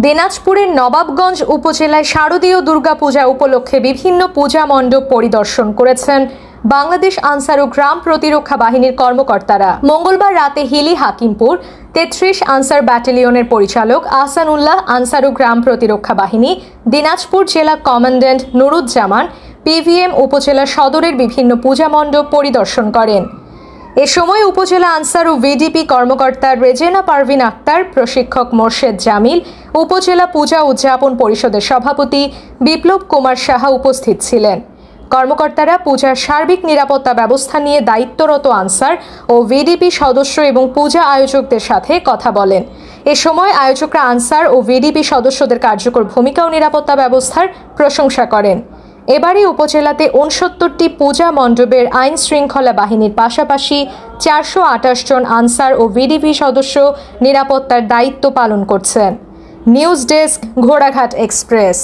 দিনাজপুরের নবাবগঞ্জ উপজেলায় শারদীয় দুর্গাপূজা উপলক্ষে বিভিন্ন পূজা মণ্ডপ পরিদর্শন করেছেন বাংলাদেশ আনসার ও গ্রাম প্রতিরক্ষা বাহিনীর কর্মকর্তারা। মঙ্গলবার রাতে হিলি হাকিমপুর ৩৩ আনসার ব্যাটালিয়নের পরিচালক আহসানুল্লাহ আনসার ও গ্রাম প্রতিরক্ষা বাহিনী, দিনাজপুর জেলা কমান্ড্যান্ট নুরুজ্জামান পিভিএম উপজেলা সদরের বিভিন্ন পূজা মণ্ডপ পরিদর্শন করেন। এ সময় উপজেলা আনসার ও ভিডিপি কর্মকর্তা রেজেনা পারভিন আক্তার, প্রশিক্ষক মোর্শেদ জামিল, উপজেলা পূজা উদযাপন পরিষদের সভাপতি বিপ্লব কুমার সাহা উপস্থিত ছিলেন। কর্মকর্তারা পূজার সার্বিক নিরাপত্তা ব্যবস্থা নিয়ে দায়িত্বরত আনসার ও ভিডিপি সদস্য এবং পূজা আয়োজকদের সাথে কথা বলেন। এ সময় আয়োজকরা আনসার ও ভিডিপি সদস্যদের কার্যকর ভূমিকা ও নিরাপত্তা ব্যবস্থার প্রশংসা করেন। এবারে উপজেলাতে ৬৯টি পূজা মণ্ডপের আইন শৃঙ্খলা বাহিনীর পাশাপাশি ৪২৮ জন আনসার ও ভিডিপি সদস্য নিরাপত্তার দায়িত্ব পালন করছেন। নিউজ ডেস্ক, ঘোড়াঘাট এক্সপ্রেস।